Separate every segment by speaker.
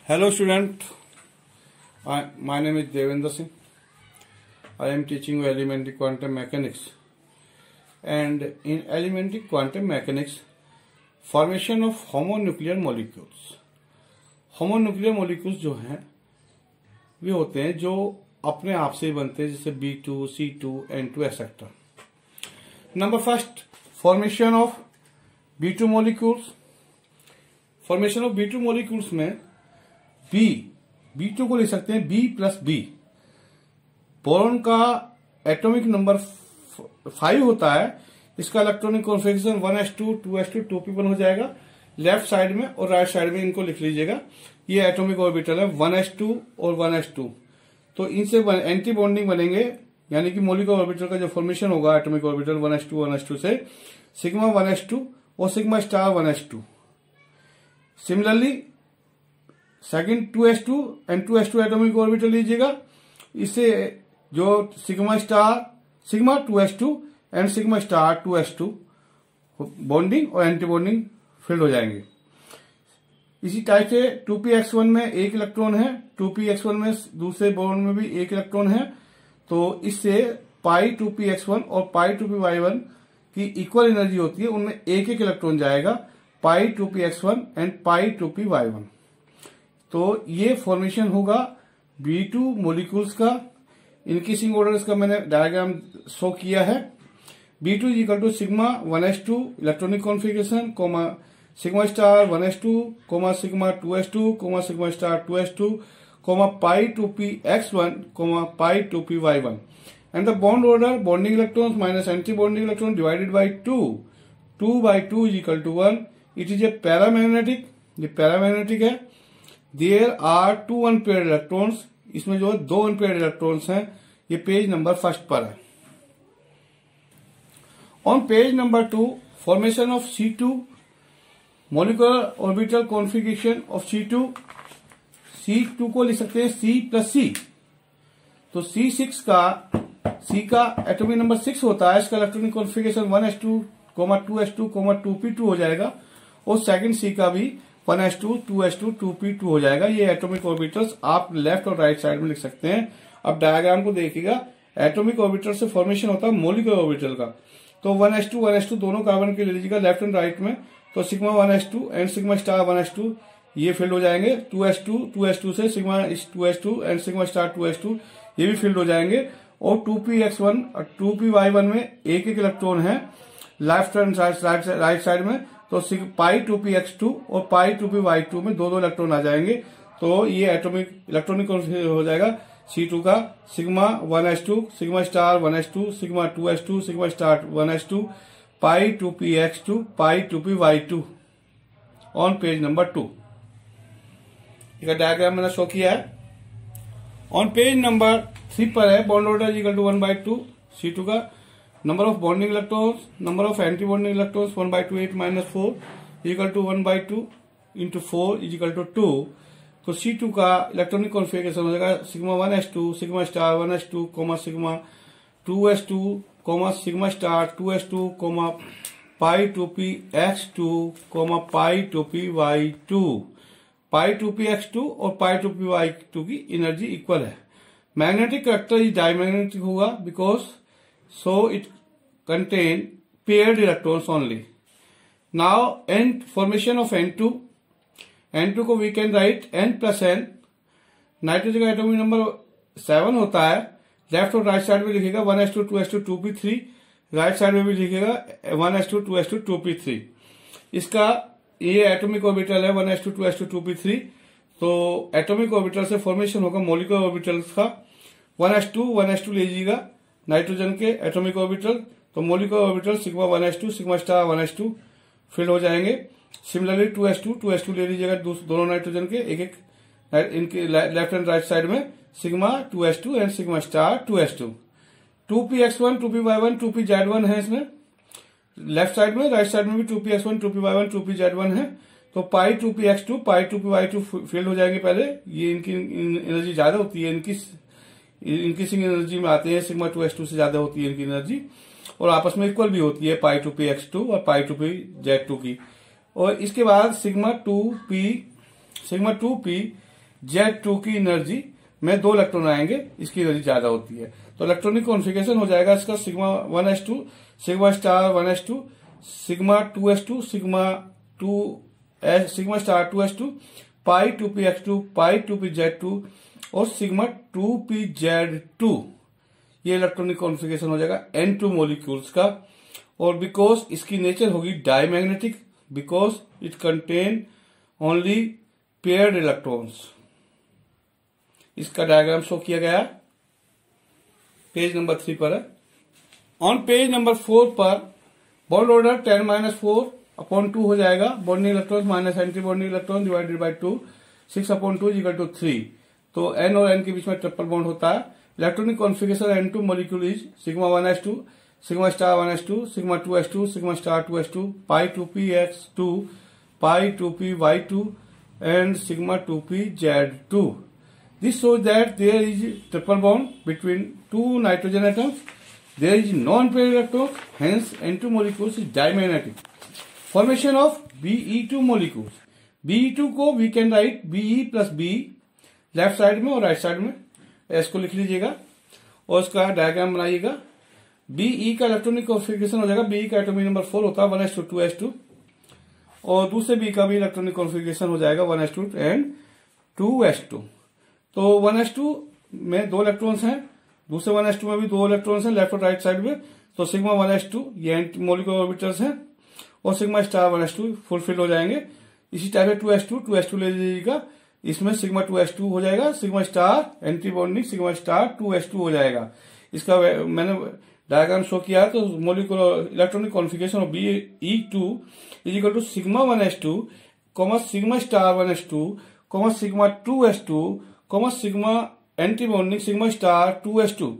Speaker 1: Hello student, my name is Devendra Singh. I am teaching you elementary quantum mechanics, and in elementary quantum mechanics, formation of homonuclear molecules. Homonuclear molecules जो हैं वे होते हैं जो अपने आप से बनते हैं, जैसे B2, C2, N2 etcetera. Number first, formation of B2 molecules. Formation of B2 molecules में B2 को लिख सकते हैं B प्लस बी. बोरॉन का एटॉमिक नंबर 5 होता है. इसका electronic configuration 1s2, 2s2, 2p1 हो जाएगा लेफ्ट साइड में, और राइट साइड में इनको लिख लीजिएगा. ये एटॉमिक ऑर्बिटल है 1s2 और 1s2. तो इनसे एंटी बॉन्डिंग बनेंगे, यानी कि मॉलिक्यूलर ऑर्बिटल का जो फॉर्मेशन होगा एटॉमिक ऑर्बिटल 1s2 से सिग्मा 1s2 और sigma star 1s2. Similarly second 2s2 and 2s2 atomic orbital लीजिएगा. इससे जो sigma 2s2 and sigma star 2s2 bonding और एंटी बॉन्डिंग फील्ड हो जाएंगे. इसी टाइप से 2px1 में एक इलेक्ट्रॉन है, 2px1 में दूसरे बॉन्ड में भी एक इलेक्ट्रॉन है. तो इससे पाई 2px1 और पाई 2py1 की इक्वल एनर्जी होती है, उनमें एक एक इलेक्ट्रॉन जाएगा, पाई 2px1 एंड पाई 2py1. तो ये फॉर्मेशन होगा B2 मोलिक्यूल्स का. इंक्रीजिंग ऑर्डर का मैंने डायग्राम शो किया है. B2 is equal to sigma 1s2 electronic configuration, comma sigma star 1s2, comma sigma 2s2, comma sigma star 2s2, comma pi 2px1, comma pi 2py1. And the bond order bonding electrons minus anti bonding electron divided by 2 by 2 is equal to 1. It is a paramagnetic. ये paramagnetic है. There are 2 unpaired electrons. इसमें जो 2 unpaired electrons हैं. ये page number first पर है. On page number 2, formation of C2 molecular orbital configuration of C2 को लिख सकते हैं C प्लस C. तो C का एटॉमिक नंबर 6 होता है. इसका electronic configuration 1s2, 2s2, 2p2 हो जाएगा, और सेकंड C का भी 1s2, 2s2, 2p2 हो जाएगा. ये एटॉमिक ऑर्बिटल्स आप लेफ्ट और राइट साइड में लिख सकते हैं. अब डायग्राम को देखिएगा. एटॉमिक ऑर्बिटल से फॉर्मेशन होता है मॉलिक्यूलर ऑर्बिटल का. तो 1s2 दोनों कार्बन के ले लीजिएगा लेफ्ट एंड राइट में. तो sigma 1s2 and sigma star 1s2 ये फील्ड हो जाएंगे. 2s2 से sigma 2s2 and sigma star 2s2 ये भी फील्ड हो जाएंगे. और 2px1 और 2py1 में एक एक इलेक्ट्रॉन है लेफ्ट एंड राइट साइड में. तो पाई 2px2 और पाई 2py2 में दो इलेक्ट्रॉन आ जाएंगे. तो ये एटॉमिक इलेक्ट्रॉनिक हो जाएगा C2 का sigma 1s2, sigma star 1s2, sigma 2s2, sigma star 1s2, pi 2px2, pi 2py2 on page number 2. इसका डायग्राम मैंने शो किया है. ऑन पेज नंबर 3 पर है bond order equal to 1/2 C2 का. Number of bonding electrons, number of anti bonding electrons 1/2 8 - 4 equal to 1/2 into 4 is equal to 2. तो C2 का electronic configuration हो जाएगा sigma 1s2, sigma star 1s2, comma sigma 2s2, comma sigma star 2s2, comma pi 2px2, comma pi 2py2. Pi 2px2 और pi 2py2 की energy equal है. Magnetic character is diamagnetic होगा because so it contain paired electrons only. Now formation of N2 को we can write N plus N. Nitrogen का atomic number 7 होता है. Left और right side में लिखेगा 1s2, 2s2, 2p3. Right side में भी लिखेगा 1s2, 2s2, 2p3. इसका ये एटॉमिक ऑर्बिटल है 1s2, 2s2, 2p3. तो एटॉमिक ऑर्बिटल से फॉर्मेशन होगा मॉलिक्यूलर ऑर्बिटल्स का. 1s2 लीजिएगा नाइट्रोजन के एटॉमिक ऑर्बिटल. तो molecular orbital sigma 1s2, sigma star 1s2 fill हो जाएंगे. सिमिलरली 2s2 ले लीजिएगा दोनों नाइट्रोजन के एक इनके लेफ्ट एंड राइट साइड में sigma 2s2 and sigma star 2s2. 2px1, 2py1, 2pz1 है इसमें लेफ्ट साइड में. राइट साइड में भी 2px1, 2py1, 2pz1 है. तो पाई 2px2, पाई 2py2 फील्ड हो जाएंगे. पहले ये इनकी एनर्जी ज्यादा होती है, इंक्रीजिंग एनर्जी में आते हैं. सिग्मा 2s2 से ज्यादा होती है इनकी एनर्जी, और आपस में इक्वल भी होती है पाई 2px2 और पाई 2pz2 की. और इसके बाद सिग्मा 2p Z2 की एनर्जी में 2 इलेक्ट्रॉन आएंगे, इसकी एनर्जी ज्यादा होती है। तो इलेक्ट्रॉनिक कॉन्फ़िगरेशन हो जाएगा इसका sigma 1s2, sigma star 1s2, sigma 2s2, sigma star 2s2, पाई 2px2, पाई 2pz2 और सिग्मा 2pz2। ये इलेक्ट्रॉनिक कॉन्फ़िगरेशन हो जाएगा N2 मॉलिक्यूल्स का। और बिकॉज इसकी नेचर होगी diamagnetic, because it contain only paired electrons. इसका डायग्राम शो किया गया पेज नंबर 3 पर है। ऑन पेज नंबर 4 पर बॉन्ड ऑर्डर 10-4/2 हो जाएगा। Bonding electron minus anti bonding electron divided by 2, 6/2 equal to 3। तो N और N के बीच में ट्रिपल बॉन्ड होता है। Electronic configuration N2 molecule is sigma 1s2, sigma star 1s2, sigma 2s2, sigma star 2s2, pi 2px2, pi 2py2 and sigma 2pz2. This shows that there is triple bond between two nitrogen atoms. There is non-paired electrons, hence N2 molecules is dimagnetic. Formation of Be2 molecules. Be2 को we can write Be plus B left side में और right side में, इसको लिख लीजिएगा और उसका diagram बनाइएगा। Be का इलेक्ट्रॉनिक कॉन्फ़िगरेशन हो जाएगा, Be का एटॉमिक नंबर 4 होता है 1s2 2s2 और दूसरे बी का भी इलेक्ट्रॉनिक कॉन्फ़िगरेशन हो जाएगा 1s2 एंड 2s2। तो 1s2 में 2 इलेक्ट्रॉन्स हैं, दूसरे 1s2 में भी 2 इलेक्ट्रॉन्स हैं लेफ्ट और राइट साइड में। तो सिग्मा 1s2 ये मॉलिक्यूलर ऑर्बिटल्स हैं और सिग्मा स्टार 1s2 फुलफिल हो जाएंगे। इसी टाइप से 2s2 ले लीजिएगा, इसमें सिग्मा 2s2 हो जाएगा, sigma star anti bonding sigma star 2s2 हो जाएगा। इसका मैंने डायग्राम शो किया है। तो molecular electronic configuration of Be2 is equal to sigma 1s2, sigma star 1s2, sigma 2s2, sigma anti bonding sigma star 2s2।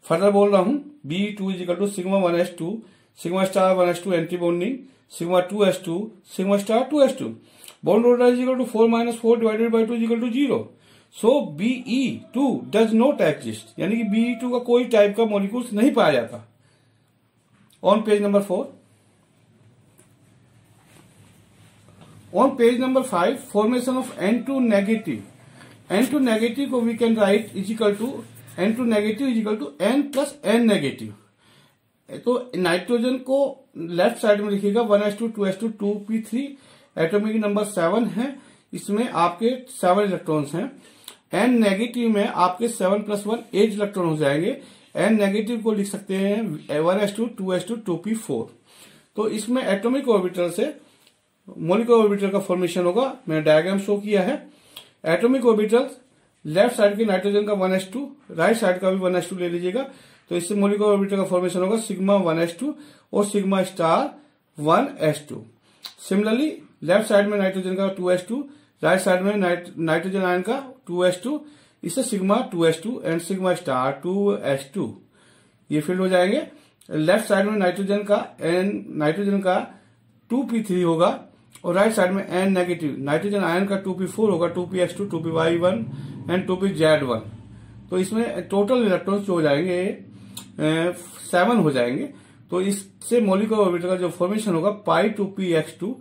Speaker 1: Further बोल रहा हूं, Be2 is equal to sigma 1s2, sigma star 1s2 anti bonding sigma 2s2, sigma star 2s2। Bond order is equal to 4 - 4 divided by 2 is equal to 0। So Be2 does not exist, यानी कि Be2 का कोई type का molecules नहीं पाया जाता। On page number 4, on page number 5 formation of N2 negative. N2 negative को we can write is equal to N2 negative is equal to N plus N negative. तो नाइट्रोजन को left side में लिखिएगा 1s2 2s2 2p3 atomic number 7 है, इसमें आपके 7 electrons हैं। N negative में आपके 7 + 1 8 इलेक्ट्रॉन हो जाएंगे। N नेगेटिव को लिख सकते हैं 1s2 2s2 2p4। तो इसमें एटॉमिक ऑर्बिटल से मॉलिक्यूलर ऑर्बिटल का फॉर्मेशन होगा, मैंने डायग्राम शो किया है। एटॉमिक ऑर्बिटल लेफ्ट साइड के नाइट्रोजन का 1s2, राइट साइड का भी 1s2 ले लीजिएगा। तो इससे मॉलिक्यूलर ऑर्बिटल का फॉर्मेशन होगा सिग्मा 1s2 और sigma star 1s2। Similarly left side में नाइट्रोजन का 2s2, राइट साइड में नाइट्रोजन आयन का 2s2, इससे sigma 2s2 and sigma star 2s2 ये फील्ड हो जाएंगे। लेफ्ट साइड में नाइट्रोजन का 2p3 होगा और राइट साइड में N नेगेटिव नाइट्रोजन आयन का 2p4 होगा, 2px2 2py1 एंड 2pz1। तो इसमें टोटल इलेक्ट्रॉन्स जो हो जाएंगे 7 हो जाएंगे। तो इससे मॉलिक्यूलर ऑर्बिटल का जो फॉर्मेशन होगा पाई 2px2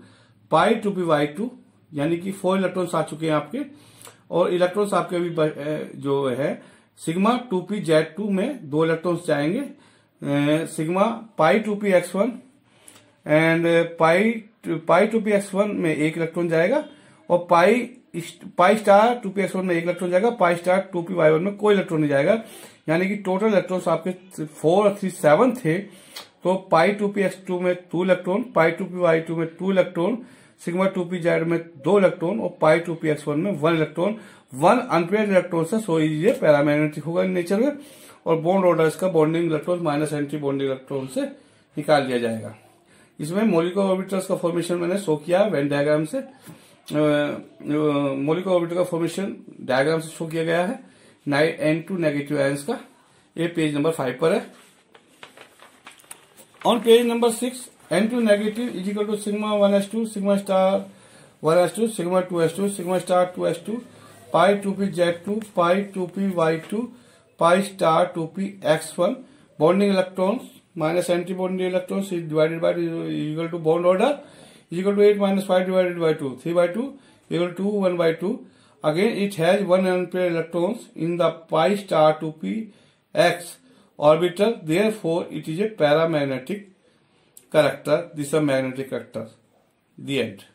Speaker 1: पाई 2py2, यानी कि 4 इलेक्ट्रॉन्स आ चुके हैं आपके। और इलेक्ट्रॉन्स आपके अभी जो है सिग्मा 2pz2 में 2 इलेक्ट्रॉन्स जाएंगे, sigma pi 2px1 and pi 2px1 में 1 इलेक्ट्रॉन जाएगा और पाई स्टार 2px1 में 1 इलेक्ट्रॉन जाएगा, पाई स्टार 2py1 में कोई इलेक्ट्रॉन नहीं जाएगा। यानी कि टोटल इलेक्ट्रॉन्स आपके 4 और 3 7 थे। तो पाई 2px2 में 2 इलेक्ट्रॉन, पाई 2py2 में 2 इलेक्ट्रॉन, सिग्मा 2pz में 2 इलेक्ट्रॉन और पाई 2px1 में 1 इलेक्ट्रॉन। 1 अनपेयर्ड इलेक्ट्रॉन से सो ये पैरामैग्नेटिक होगा इन नेचर में। और बॉन्ड ऑर्डर इसका bonding electron minus anti bonding electron से निकाल दिया जाएगा। इसमें मॉलिक्यूलर ऑर्बिटल्स का फॉर्मेशन मैंने शो किया वेन डायग्राम से। मॉलिक्यूलर ऑर्बिटल का फॉर्मेशन डायग्राम से शो किया गया है N2 नेगेटिव आयंस का। ये पेज नंबर 5 पर है। On page number 6 N2 negative is equal to sigma 1s2 sigma star 1s2 sigma 2s2 sigma star 2s2 pi 2pz2 pi 2py2 pi star 2px1। Bonding electrons minus anti bonding electrons is divided by equal to bond order is equal to 8 - 5 divided by 2 3/2 equal to 1/2। Again, it has 1 unpaired electrons in the pi star to px orbital. Therefore, it is a paramagnetic character. This is a magnetic character. The end.